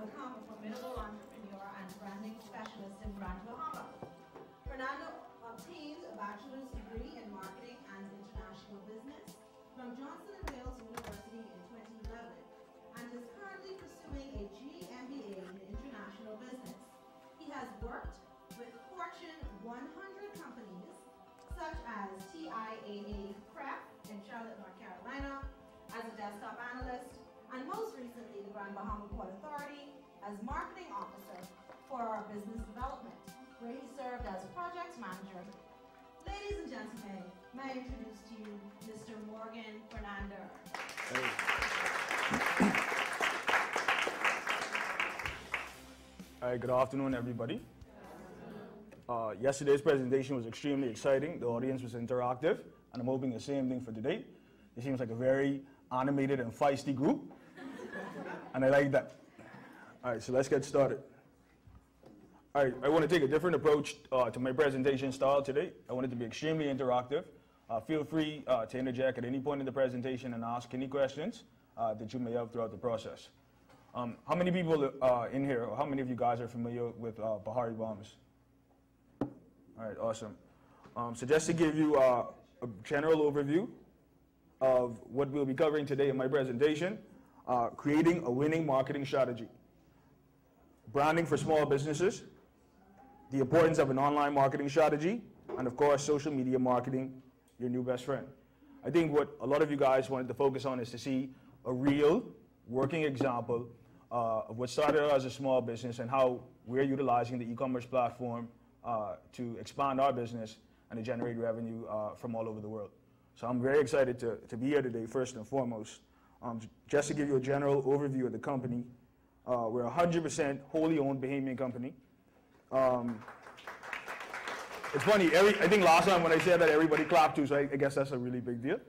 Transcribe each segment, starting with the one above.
become a formidable entrepreneur and branding specialist in Grand Bahama. Fernando obtained a bachelor's degree in marketing and international business from Johnson & Wales University in 2011 and is currently pursuing a GMBA in international business. He has worked with Fortune 100 companies such as TIAA Craft in Charlotte, North Carolina, as a desktop analyst, and most recently the Grand Bahama Port Authority as marketing officer for business development, where he served as project manager. Ladies and gentlemen, may I introduce to you Mr. Morgan Fernando. All right, good afternoon, everybody. Yesterday's presentation was extremely exciting. The audience was interactive, and I'm hoping the same thing for today. It seems like a very animated and feisty group, and I like that. All right, so let's get started. All right, I want to take a different approach to my presentation style today. I want it to be extremely interactive. Feel free to interject at any point in the presentation and ask any questions that you may have throughout the process. How many people in here, or how many of you guys are familiar with Bahari Bombs? All right, awesome. So just to give you a general overview of what we'll be covering today in my presentation, creating a winning marketing strategy, branding for small businesses, the importance of an online marketing strategy, and of course, social media marketing, your new best friend. I think what a lot of you guys wanted to focus on is to see a real working example of what started out as a small business and how we're utilizing the e-commerce platform to expand our business and to generate revenue from all over the world. So I'm very excited to be here today, first and foremost. Just to give you a general overview of the company, we're a 100% wholly owned Bahamian company. It's funny, I think last time when I said that, everybody clapped too, so I guess that's a really big deal.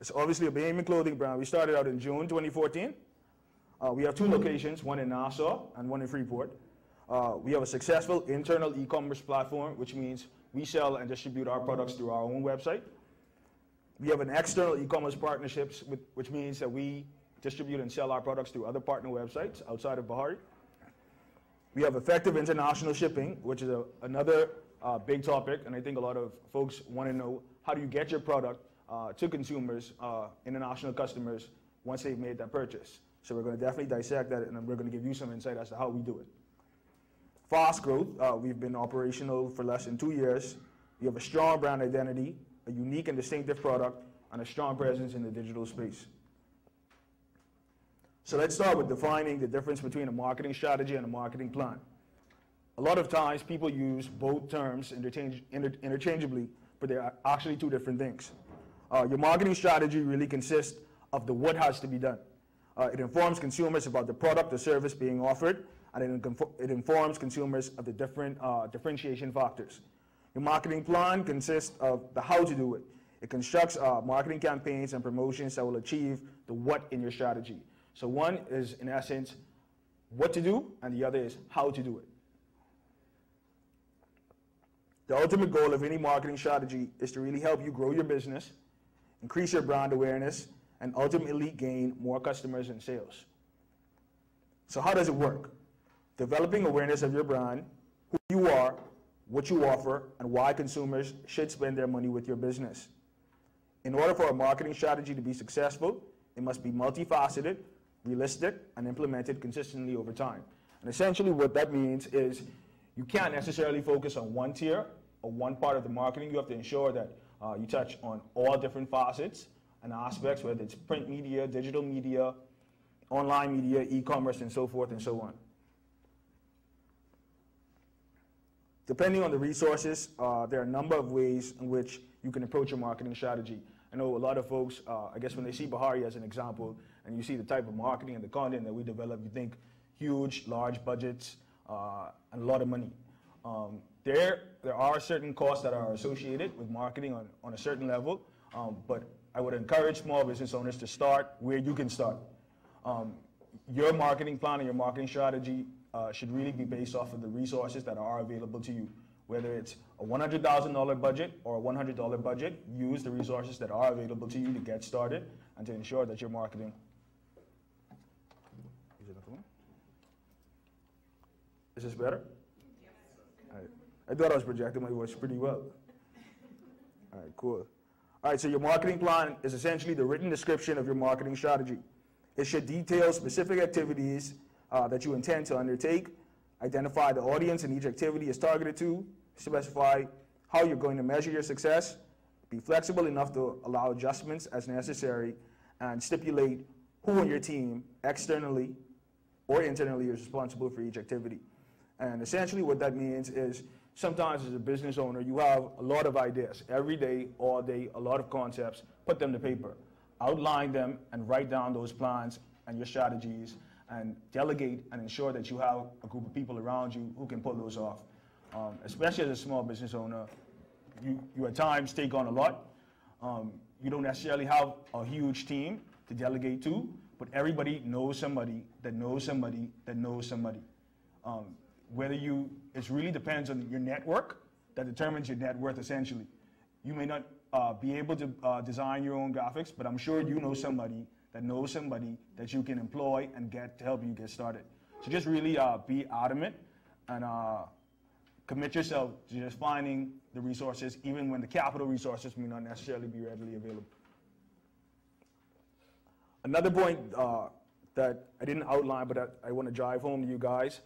It's obviously a Bahamian clothing brand. We started out in June 2014. We have two locations, one in Nassau and one in Freeport. We have a successful internal e-commerce platform, which means we sell and distribute our products through our own website. We have an external e-commerce partnerships, which means that we distribute and sell our products through other partner websites outside of Bahari. We have effective international shipping, which is another big topic, and I think a lot of folks want to know, how do you get your product to consumers, international customers, once they've made that purchase? So we're going to definitely dissect that, and we're going to give you some insight as to how we do it. Fast growth. We've been operational for less than 2 years. We have a strong brand identity, a unique and distinctive product, and a strong presence in the digital space. So let's start with defining the difference between a marketing strategy and a marketing plan. A lot of times people use both terms interchangeably, but they're actually two different things. Your marketing strategy really consists of the what has to be done. It informs consumers about the product or service being offered, and it informs consumers of the different differentiation factors. Your marketing plan consists of the how to do it. It constructs marketing campaigns and promotions that will achieve the what in your strategy. So one is, in essence, what to do, and the other is how to do it. The ultimate goal of any marketing strategy is to really help you grow your business, increase your brand awareness, and ultimately gain more customers and sales. So how does it work? Developing awareness of your brand, who you are, what you offer, and why consumers should spend their money with your business. In order for a marketing strategy to be successful, it must be multifaceted, realistic, and implemented consistently over time. And essentially what that means is you can't necessarily focus on one tier or one part of the marketing. You have to ensure that you touch on all different facets and aspects, whether it's print media, digital media, online media, e-commerce, and so forth and so on. Depending on the resources, there are a number of ways in which you can approach your marketing strategy. I know a lot of folks, I guess when they see Bahari as an example, and you see the type of marketing and the content that we develop, you think huge, large budgets, and a lot of money. There are certain costs that are associated with marketing on a certain level, but I would encourage small business owners to start where you can start. Your marketing plan and your marketing strategy should really be based off of the resources that are available to you. Whether it's a $100,000 budget or a $100 budget, use the resources that are available to you to get started and to ensure that your marketing. Is it Is this better? All right. I thought I was projecting my voice pretty well. All right, cool. All right, so your marketing plan is essentially the written description of your marketing strategy. It should detail specific activities that you intend to undertake, identify the audience and each activity is targeted to, specify how you're going to measure your success, be flexible enough to allow adjustments as necessary, and stipulate who on your team, externally or internally, is responsible for each activity. And essentially what that means is sometimes as a business owner, you have a lot of ideas every day, all day, a lot of concepts, put them to paper, outline them and write down those plans and your strategies and delegate and ensure that you have a group of people around you who can pull those off. Especially as a small business owner, you at times take on a lot. You don't necessarily have a huge team to delegate to, but everybody knows somebody that knows somebody that knows somebody. It really depends on your network that determines your net worth essentially. You may not be able to design your own graphics, but I'm sure you know somebody that you can employ and get to help you get started. So just really be adamant and commit yourself to just finding the resources, even when the capital resources may not necessarily be readily available. Another point that I didn't outline, but I want to drive home to you guys,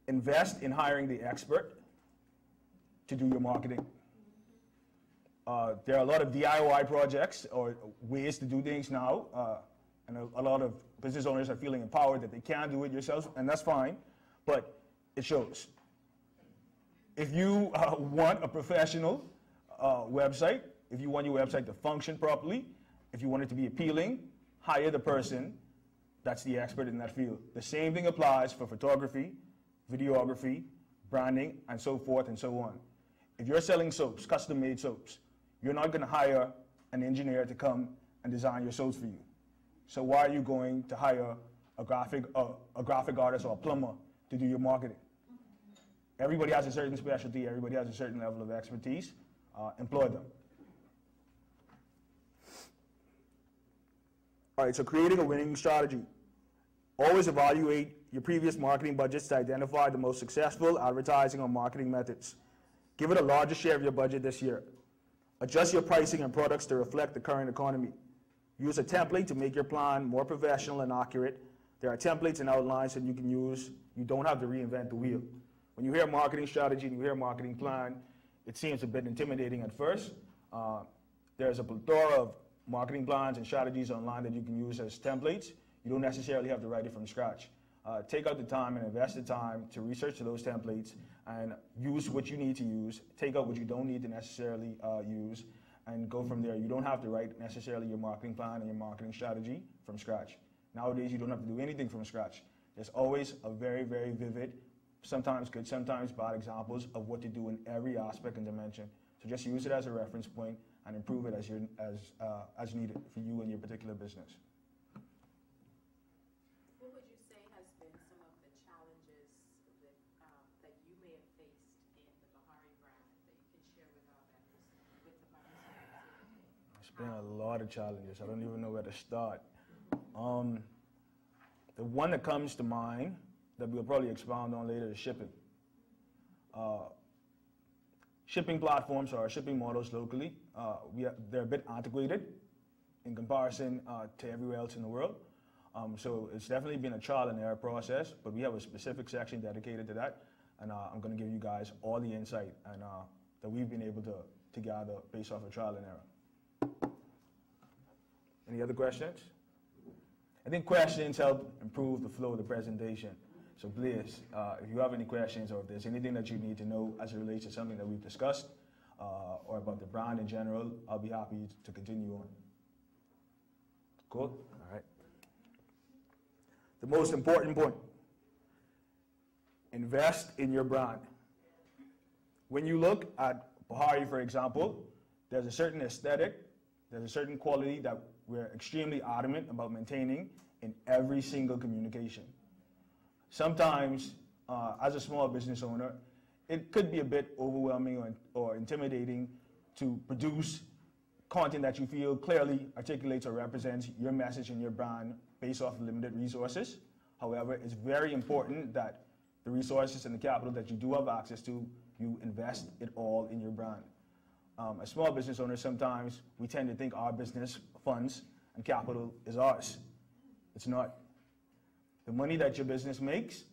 invest in hiring the expert to do your marketing. There are a lot of DIY projects or ways to do things now, and a lot of business owners are feeling empowered that they can do it yourselves, and that's fine, but it shows. If you want a professional website, if you want your website to function properly, if you want it to be appealing, hire the person that's the expert in that field. The same thing applies for photography, videography, branding, and so forth and so on. If you're selling soaps, custom-made soaps, you're not going to hire an engineer to come and design your soaps for you. So why are you going to hire a graphic artist or a plumber to do your marketing? Everybody has a certain specialty, everybody has a certain level of expertise. Employ them. All right, so creating a winning strategy. Always evaluate your previous marketing budgets to identify the most successful advertising or marketing methods. Give it a larger share of your budget this year. Adjust your pricing and products to reflect the current economy. Use a template to make your plan more professional and accurate. There are templates and outlines that you can use. You don't have to reinvent the wheel. When you hear marketing strategy and you hear marketing plan, it seems a bit intimidating at first. There's a plethora of marketing plans and strategies online that you can use as templates. You don't necessarily have to write it from scratch. Take out the time and invest the time to research those templates and use what you need to use, take out what you don't need to necessarily use, and go from there. You don't have to write necessarily your marketing plan and your marketing strategy from scratch. Nowadays, you don't have to do anything from scratch. There's always a very, very vivid, sometimes good, sometimes bad examples of what to do in every aspect and dimension. So just use it as a reference point and improve it as needed for you and your particular business. What would you say has been some of the challenges that you may have faced in the Bahari brand that you can share with our members, with the participants? There's been a lot of challenges. I don't even know where to start. The one that comes to mind that we'll probably expound on later is shipping. Shipping platforms or shipping models locally, they're a bit antiquated in comparison to everywhere else in the world. So it's definitely been a trial and error process, but we have a specific section dedicated to that, and I'm going to give you guys all the insight and that we've been able to gather based off of trial and error. Any other questions? I think questions help improve the flow of the presentation. So please, if you have any questions or if there's anything that you need to know as it relates to something that we've discussed or about the brand in general, I'll be happy to continue on. Cool? All right. The most important point, invest in your brand. When you look at Bahari, for example, there's a certain aesthetic, there's a certain quality that we're extremely adamant about maintaining in every single communication. Sometimes, as a small business owner, it could be a bit overwhelming or intimidating to produce content that you feel clearly articulates or represents your message and your brand based off of limited resources. However, it's very important that the resources and the capital that you do have access to, you invest it all in your brand. As small business owners, sometimes we tend to think our business funds and capital is ours. It's not. The money that your business makes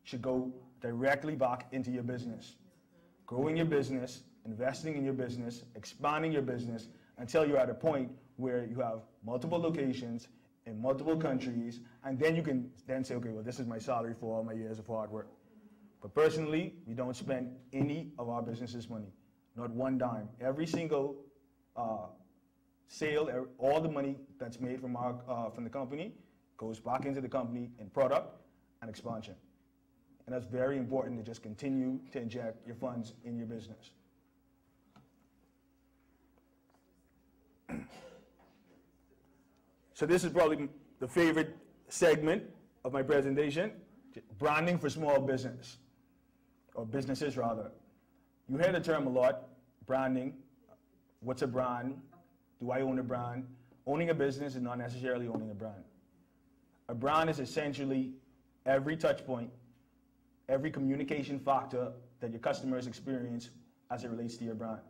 should go directly back into your business. Growing your business, investing in your business, expanding your business until you're at a point where you have multiple locations in multiple countries, and then you can then say, okay, well, this is my salary for all my years of hard work. But personally, we don't spend any of our business's money, not one dime. Every single sale, all the money that's made from the company goes back into the company in product and expansion. And that's very important to just continue to inject your funds in your business. So this is probably the favorite segment of my presentation, branding for small business, or businesses rather. You hear the term a lot, branding. What's a brand? Do I own a brand? Owning a business is not necessarily owning a brand. A brand is essentially every touch point, every communication factor that your customers experience as it relates to your brand.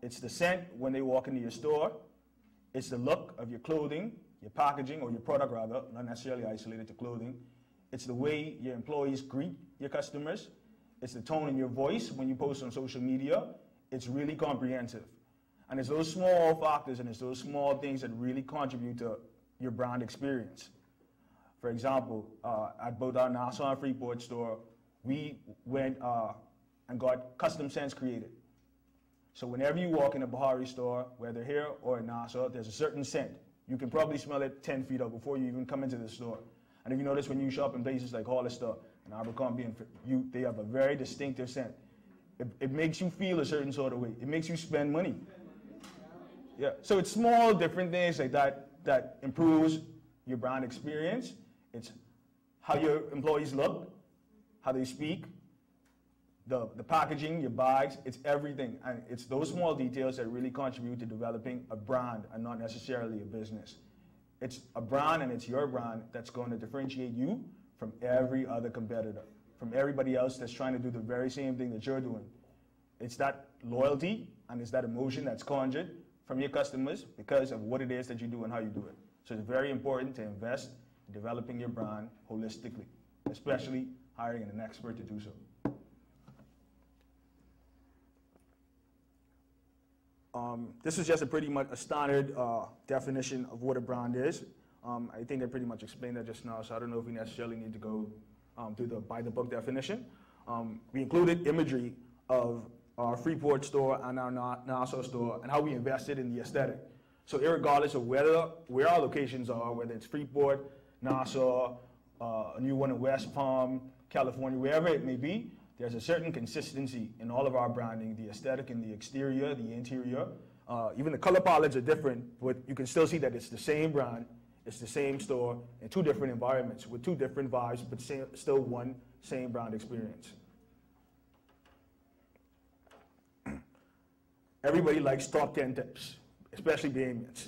It's the scent when they walk into your store. It's the look of your clothing, your packaging, or your product rather, not necessarily isolated to clothing. It's the way your employees greet your customers. It's the tone in your voice when you post on social media. It's really comprehensive. And it's those small factors and it's those small things that really contribute to your brand experience. For example, at both our Nassau and Freeport store, we went and got custom scents created. So whenever you walk in a Bahari store, whether here or in Nassau, there's a certain scent. You can probably smell it 10 feet up before you even come into the store. And if you notice, when you shop in places like Hollister and Abercrombie, they have a very distinctive scent. It makes you feel a certain sort of way. It makes you spend money. Yeah. So it's small, different things like that that improves your brand experience. It's how your employees look, how they speak, the packaging, your bags, it's everything. And it's those small details that really contribute to developing a brand and not necessarily a business. It's a brand and it's your brand that's going to differentiate you from every other competitor, from everybody else that's trying to do the very same thing that you're doing. It's that loyalty and it's that emotion that's conjured from your customers because of what it is that you do and how you do it. So it's very important to invest in developing your brand holistically, especially hiring an expert to do so. This is just a pretty much a standard definition of what a brand is. I think I pretty much explained that just now, so I don't know if we necessarily need to go through the by-the-book definition. We included imagery of our Freeport store and our Nassau store and how we invested in the aesthetic. So irregardless of where our locations are, whether it's Freeport, Nassau, a new one in West Palm, California, wherever it may be, there's a certain consistency in all of our branding, the aesthetic in the exterior, the interior. Even the color palettes are different, but you can still see that it's the same brand, it's the same store, in two different environments with two different vibes, but still one same brand experience. Everybody likes top 10 tips, especially Bahamians.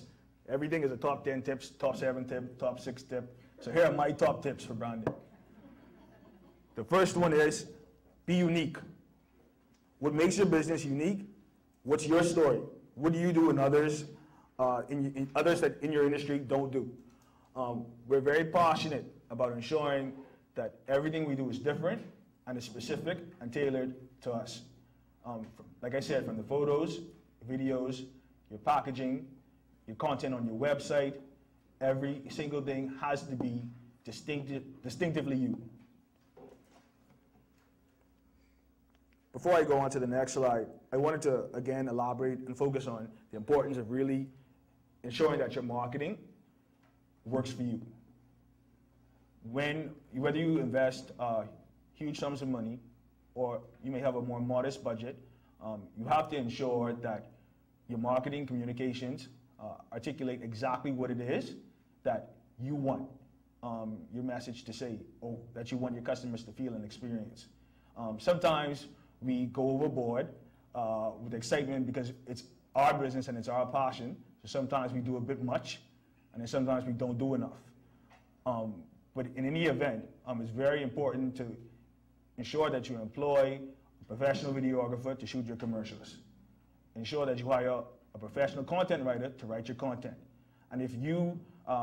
Everything is a top 10 tips, top 7 tip, top 6 tip. So here are my top tips for branding. The first one is, be unique. What makes your business unique? What's your story? What do you do and others others that in your industry don't do? We're very passionate about ensuring that everything we do is different and is specific and tailored to us. Like I said, from the photos, videos, your packaging, your content on your website, every single thing has to be distinctively you. Before I go on to the next slide, I wanted to, again, elaborate and focus on the importance of really ensuring that your marketing works for you. Whether you invest huge sums of money or you may have a more modest budget, you have to ensure that your marketing communications articulate exactly what it is that you want your message to say, or that you want your customers to feel and experience. Sometimes we go overboard with excitement because it's our business and it's our passion. So sometimes we do a bit much, and then sometimes we don't do enough. But But in any event, it's very important to ensure that you employ a professional videographer to shoot your commercials. Ensure that you hire a professional content writer to write your content. And if you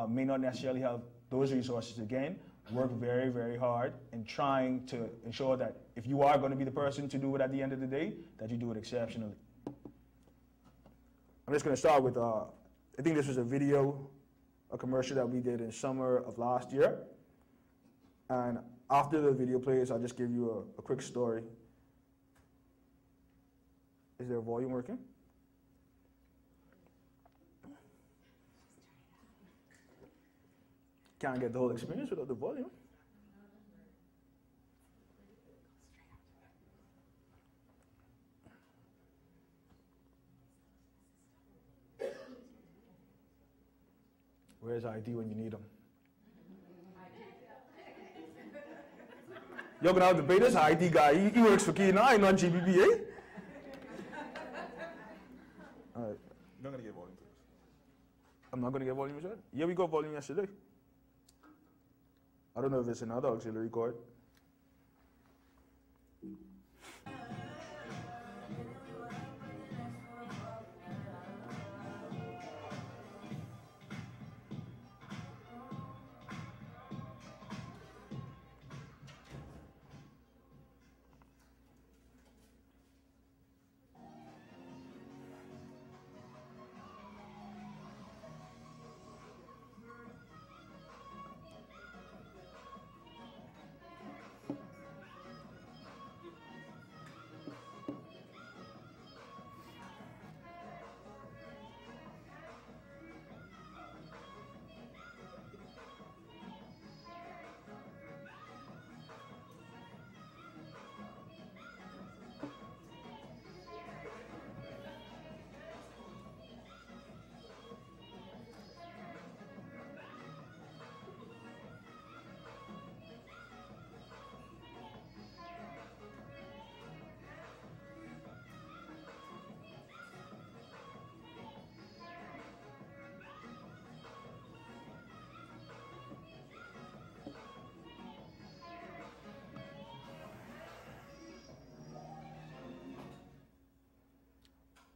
may not necessarily have those resources, again, work very, very hard in trying to ensure that if you are going to be the person to do it at the end of the day, that you do it exceptionally. I'm just going to start with, I think this was a commercial that we did in summer of last year. And after the video plays, I'll just give you a quick story. Is there volume working? Can't get the whole experience without the volume. Where's ID when you need them? You're gonna have to pay this ID guy. He works for Key9 on GBBA. All right. You're not gonna get volume, please. I'm not gonna get volume, you said? Yeah, we got volume yesterday. I don't know if it's another auxiliary cord.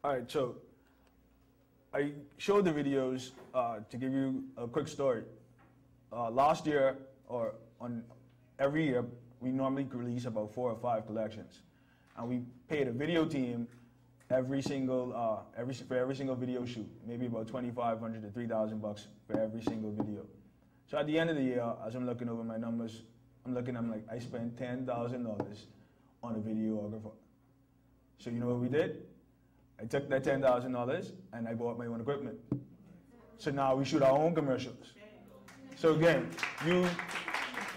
All right, so I showed the videos to give you a quick story. Last year, or on every year, we normally release about 4 or 5 collections, and we paid a video team for every single video shoot, maybe about $2,500 to $3,000 for every single video. So at the end of the year, as I'm looking over my numbers, I'm like, I spent $10,000 on a videographer. So you know what we did? I took that $10,000 and I bought my own equipment. So now we shoot our own commercials. So again,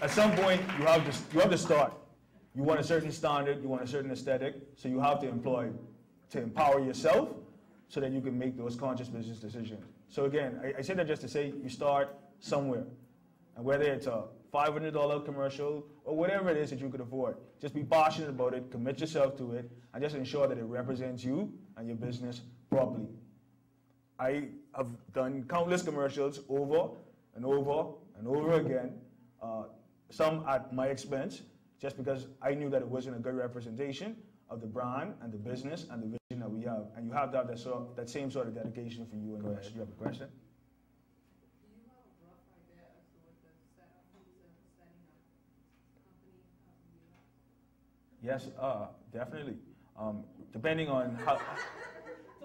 at some point you have to start. You want a certain standard, you want a certain aesthetic, so you have to empower yourself so that you can make those conscious business decisions. So again, I say that just to say you start somewhere. And whether it's a $500 commercial or whatever it is that you could afford, just be passionate about it, commit yourself to it, and just ensure that it represents you and your business properly. I have done countless commercials over and over and over again, some at my expense, just because I knew that it wasn't a good representation of the brand and the business and the vision that we have. And you have to have that same sort of dedication for you. And you have a question? Do you have a rough idea as to what the setup is of setting up a company Yes, definitely. Depending on how.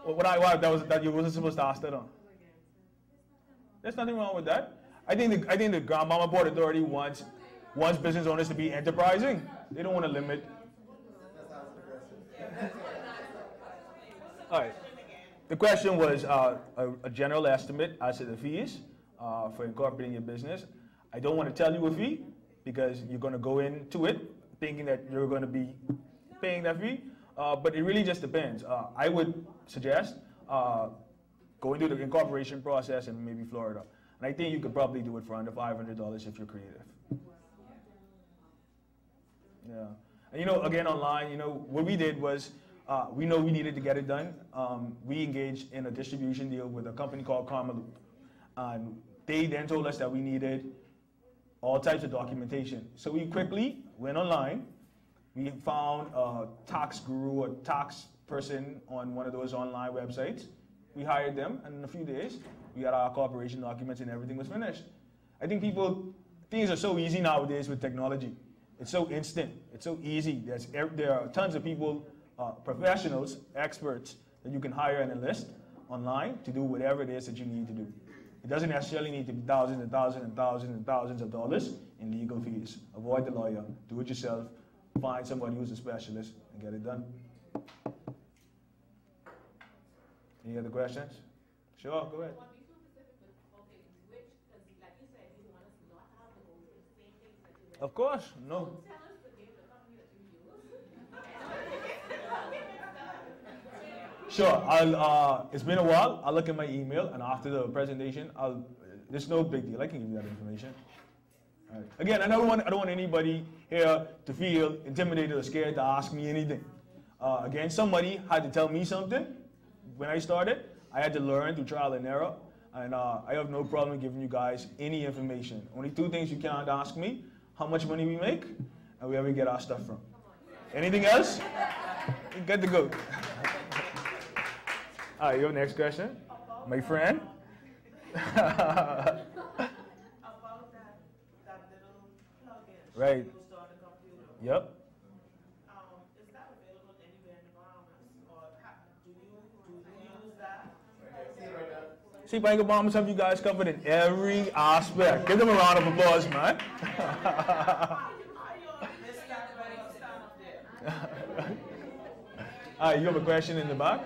You wasn't supposed to ask that on. There's nothing wrong with that. I think the Grandmama Port Authority wants business owners to be enterprising. They don't want to limit. All right. The question was a general estimate as to the fees for incorporating your business. I don't want to tell you a fee because you're going to go into it thinking that you're going to be paying that fee, but it really just depends. I would suggest going through the incorporation process in maybe Florida. And I think you could probably do it for under $500 if you're creative. Yeah. And again, online, what we did was, we know we needed to get it done. We engaged in a distribution deal with a company called Karma Loop. And they then told us that we needed all types of documentation. So we quickly went online. We found a tax guru or tax person on one of those online websites. We hired them, and in a few days, we had our corporation documents and everything was finished. I think things are so easy nowadays with technology. It's so instant. It's so easy. There are tons of people, professionals, experts that you can hire and enlist online to do whatever it is that you need to do. It doesn't necessarily need to be thousands and thousands and thousands and thousands of dollars in legal fees. Avoid the lawyer. Do it yourself. Find somebody who's a specialist and get it done. Any other questions? Sure, go ahead. Of course, no. Sure, it's been a while. I'll look at my email, and after the presentation, there's no big deal. I can give you that information. All right. Again, I don't want anybody here to feel intimidated or scared to ask me anything. Again, somebody had to tell me something when I started. I had to learn through trial and error, and I have no problem giving you guys any information. Only two things you can't ask me: how much money we make, and where we get our stuff from. Anything else? Good to go. All right, your next question, my friend. About that little plugin. Right. You install on the computer. Yep. Is that available anywhere in the Bahamas, or do you use that? See, Bank of Bahamas have you guys covered in every aspect. Give them a round of applause, man. All right, you have a question in the back?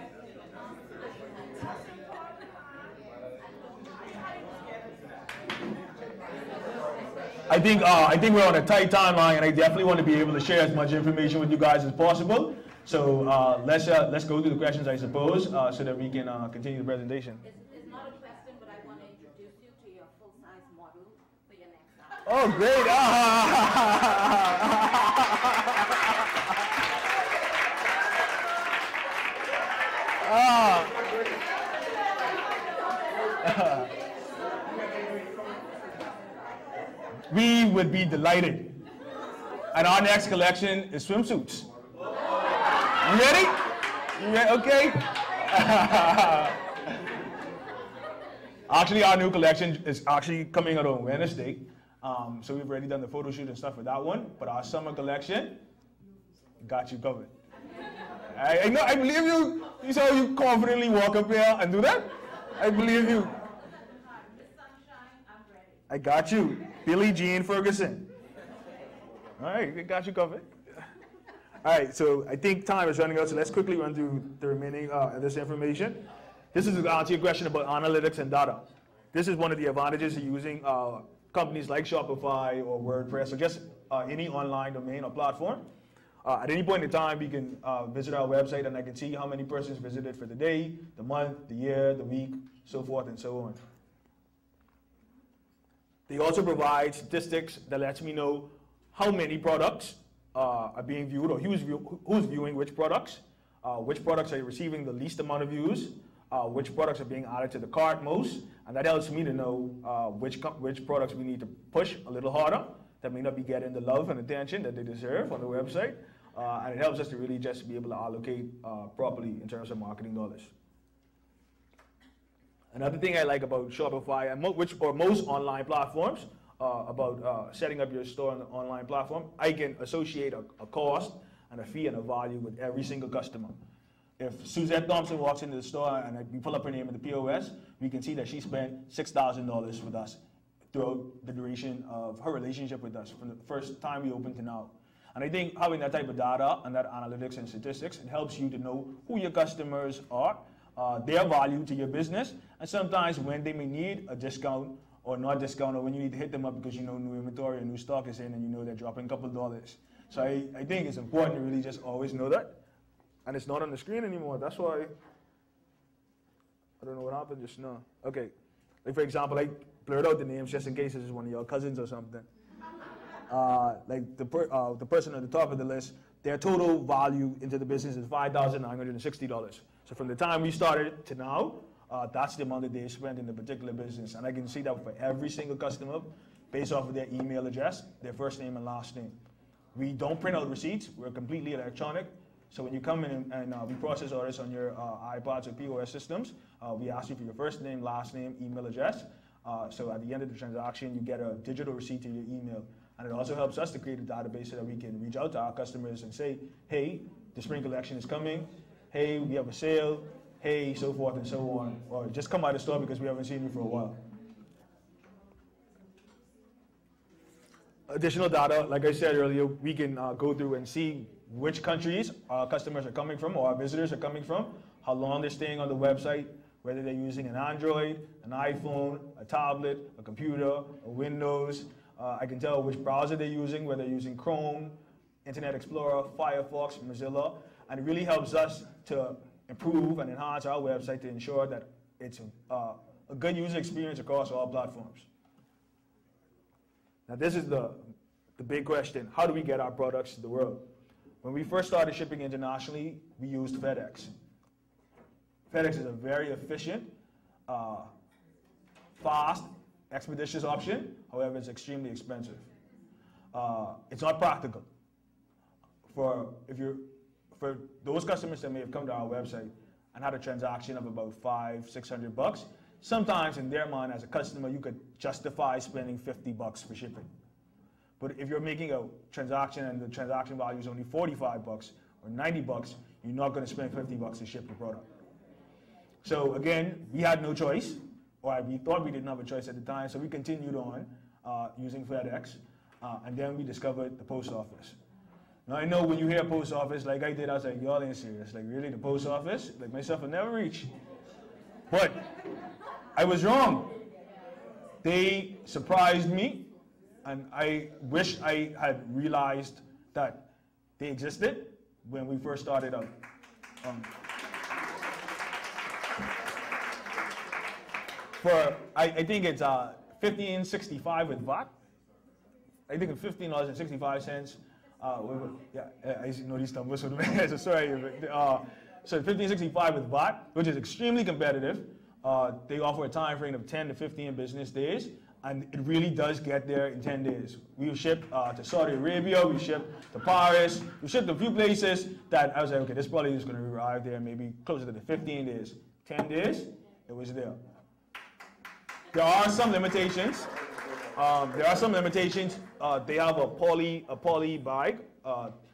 I think we're on a tight timeline, and I definitely want to be able to share as much information with you guys as possible. So let's go through the questions, I suppose, so that we can continue the presentation. It's not a question, but I want to introduce you to your full-size model for your next album. Oh, great! We would be delighted. And our next collection is swimsuits. You ready? Okay. Actually, our new collection is actually coming out on Wednesday. So we've already done the photo shoot and stuff for that one. But our summer collection got you covered. I know, I believe you. You saw you confidently walk up here and do that. I believe you. I got you. Billie Jean Ferguson. All right, we got you covered. All right, so I think time is running out, so let's quickly run through the remaining of this information. This is to answer your question about analytics and data. This is one of the advantages of using companies like Shopify or WordPress or just any online domain or platform. At any point in time, we can visit our website and I can see how many persons visited for the day, the month, the year, the week, so forth and so on. They also provide statistics that lets me know how many products are being viewed or who's viewing which products are receiving the least amount of views, which products are being added to the cart most, and that helps me to know which products we need to push a little harder that may not be getting the love and attention that they deserve on the website, and it helps us to really just be able to allocate properly in terms of marketing dollars. Another thing I like about Shopify and most online platforms about setting up your store on an online platform, I can associate a cost and a fee and a value with every single customer. If Suzette Thompson walks into the store and we pull up her name in the POS, we can see that she spent $6,000 with us throughout the duration of her relationship with us from the first time we opened to now. And I think having that type of data and that analytics and statistics, it helps you to know who your customers are, their value to your business, and sometimes when they may need a discount or not discount, or when you need to hit them up because you know new inventory or new stock is in and you know they're dropping a couple of dollars. So I think it's important to really just always know that. And it's not on the screen anymore. That's why, I don't know what happened just now. Okay, like for example, I blurred out the names just in case this is one of your cousins or something. Like the person at the top of the list, their total value into the business is $5,960. So from the time we started to now, that's the amount that they spent in the particular business. And I can see that for every single customer, based off of their email address, their first name and last name. We don't print out receipts. We're completely electronic. So when you come in and we process orders on your iPods or POS systems, we ask you for your first name, last name, email address. So at the end of the transaction, you get a digital receipt to your email. And it also helps us to create a database so that we can reach out to our customers and say, hey, the spring collection is coming. Hey, we have a sale. Hey, so forth and so on. Or just come by the store because we haven't seen you for a while. Additional data, like I said earlier, we can go through and see which countries our customers are coming from or our visitors are coming from, how long they're staying on the website, whether they're using an Android, an iPhone, a tablet, a computer, a Windows. I can tell which browser they're using, whether they're using Chrome, Internet Explorer, Firefox, Mozilla, and it really helps us to improve and enhance our website to ensure that it's a good user experience across all platforms. Now this is the big question. How do we get our products to the world? When we first started shipping internationally, we used FedEx. FedEx is a very efficient, fast, expeditious option. However, it's extremely expensive. It's not practical. For those customers that may have come to our website and had a transaction of about $500-600, sometimes in their mind as a customer, you could justify spending $50 for shipping. But if you're making a transaction and the transaction value is only $45 or $90, you're not going to spend $50 to ship your product. So again, we had no choice, or we thought we didn't have a choice at the time, so we continued on using FedEx, and then we discovered the post office. Now I know when you hear post office, like I did, I was like, y'all ain't serious. Like really, the post office? Like myself will never reach. But I was wrong. They surprised me, and I wish I had realized that they existed when we first started out. I think it's $15.65 with VAT. I think it's $15.65. Yeah, I know these numbers, so sorry. So $15.65 with VAT, which is extremely competitive. They offer a time frame of 10 to 15 business days, and it really does get there in 10 days. We've shipped to Saudi Arabia, we shipped to Paris, we shipped to a few places that I was like, okay, this probably is going to arrive there maybe closer to the 15 days. 10 days, it was there. There are some limitations. They have a poly bag,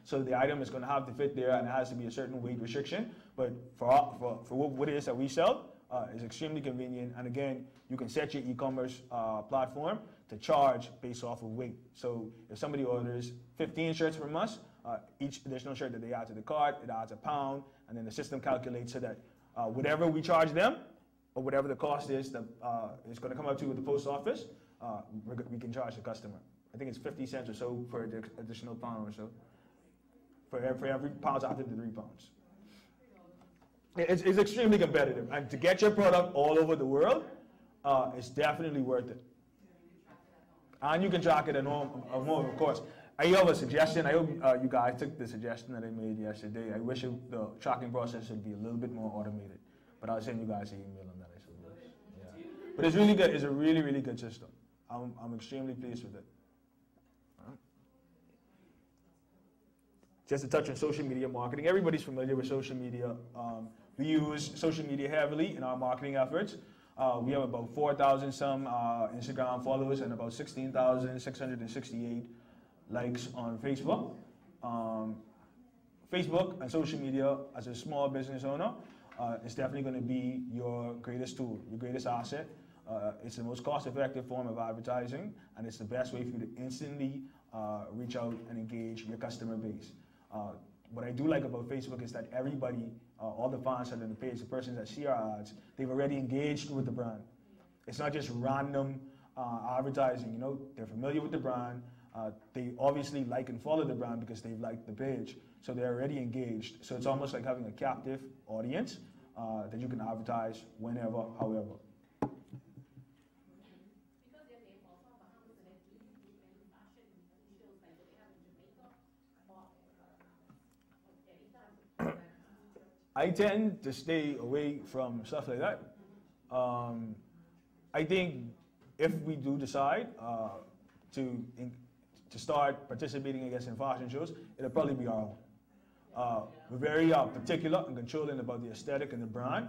so the item is going to have to fit there, and it has to be a certain weight restriction. But for what it is that we sell, it's extremely convenient. And again, you can set your e-commerce platform to charge based off of weight. So if somebody orders 15 shirts from us, each additional shirt that they add to the cart, it adds £1, and then the system calculates so that whatever we charge them, or whatever the cost is that is going to come up to with the post office, we can charge the customer. I think it's 50 cents or so for the additional £1 or so. For every pound after the £3. It's extremely competitive. And to get your product all over the world, it's definitely worth it. And you can track it at home, of course. I have a suggestion. I hope you guys took the suggestion that I made yesterday. I wish the tracking process would be a little bit more automated. But I'll send you guys an email on that, I suppose. Yeah. But it's really good. It's a really, really good system. I'm extremely pleased with it. Just to touch on social media marketing. Everybody's familiar with social media. We use social media heavily in our marketing efforts. We have about 4,000 some Instagram followers and about 16,668 likes on Facebook. Facebook and social media as a small business owner is definitely going to be your greatest tool, your greatest asset. It's the most cost-effective form of advertising, and it's the best way for you to instantly reach out and engage your customer base. What I do like about Facebook is that everybody, all the fans that are on the page, the persons that see our ads, they've already engaged with the brand. It's not just random advertising, you know, they're familiar with the brand. They obviously like and follow the brand because they've liked the page, so they're already engaged. So it's almost like having a captive audience that you can advertise whenever, however. I tend to stay away from stuff like that. I think if we do decide to start participating, I guess, in fashion shows, it'll probably be our own. We're very particular and controlling about the aesthetic and the brand.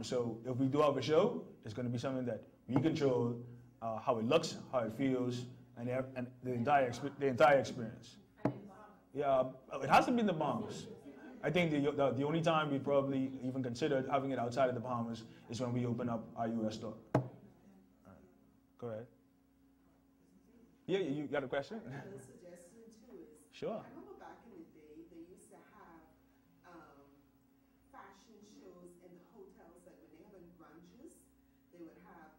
So if we do have a show, it's going to be something that we control how it looks, how it feels, and the entire experience. Yeah, it has to be in the Bahamas. I think the only time we probably even considered having it outside of the Bahamas is when we open up our U.S. store. Go ahead. Yeah, you got a question? I have a suggestion too. Sure. I remember back in the day, they used to have fashion shows in the hotels. Like when they have in brunches, they would have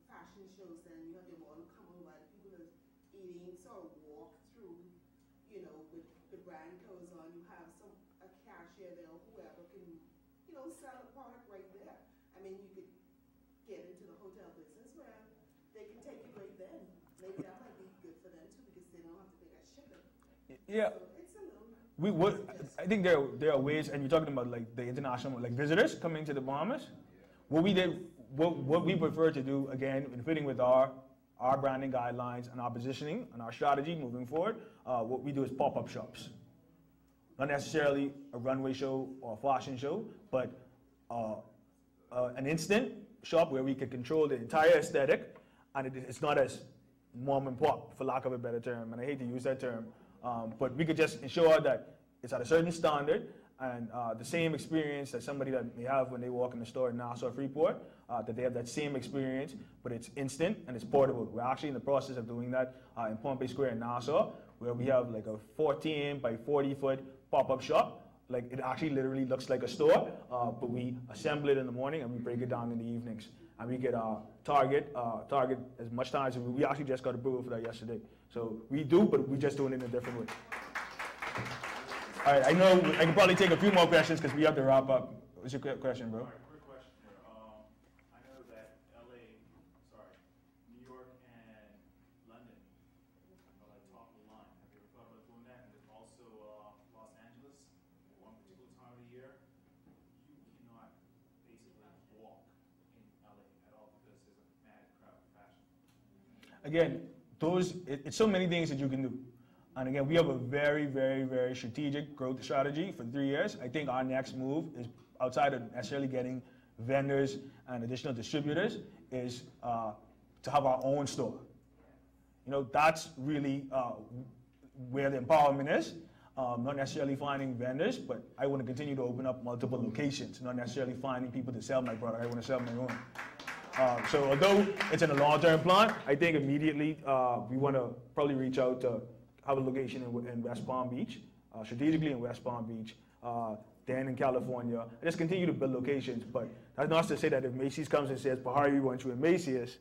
fashion shows. Then you have your model come over, and people are eating, sort of walk through, you know, with the brand clothes on. You have a cashier there or whoever can, you know, sell a product right there. I mean, you could get into the hotel business where they can take you right then. Maybe that might be good for them too because they don't have to pay that shipping. Yeah. So it's a little. We would. I think there are ways, and you're talking about like the international, like visitors coming to the Bahamas. What we did, what we prefer to do, again, in fitting with our branding guidelines and our positioning and our strategy moving forward, what we do is pop-up shops. Not necessarily a runway show or a fashion show, but an instant shop where we can control the entire aesthetic, and it's not as mom and pop, for lack of a better term, and I hate to use that term, but we could just ensure that it's at a certain standard and the same experience that somebody that may have when they walk in the store in Nassau, Freeport, that they have that same experience, but it's instant and it's portable. We're actually in the process of doing that in Pompey Square in Nassau, where we have like a 14 by 40 foot pop-up shop. Like it actually literally looks like a store, but we assemble it in the morning and we break it down in the evenings. And we get Target as much time as we actually just got approval for that yesterday. So we do, but we just do it in a different way. All right, I know I can probably take a few more questions because we have to wrap up. What's your question, bro? All right, quick question here. I know that New York and London are like top of the line. Have you ever thought about doing that? And then also Los Angeles, one particular time of the year, you cannot basically walk in LA at all because there's a mad crowd of fashion. Again, it's so many things that you can do. And again, we have a very, very, very strategic growth strategy for 3 years. I think our next move is, outside of necessarily getting vendors and additional distributors, is to have our own store. You know, that's really where the empowerment is. Not necessarily finding vendors, but I want to continue to open up multiple locations, not necessarily finding people to sell my product. I want to sell my own. So although it's in a long-term plan, I think immediately we want to probably reach out to have a location in West Palm Beach, strategically in West Palm Beach, then in California. I just continue to build locations, but that's not to say that if Macy's comes and says, Bahari, we want you in Macy's,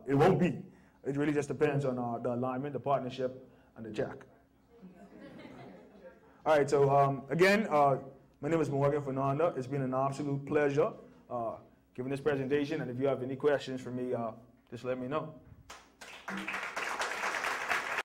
it won't be. It really just depends on the alignment, the partnership, and the check. All right, so again, my name is Morgan Fernanda. It's been an absolute pleasure giving this presentation, and if you have any questions for me, just let me know.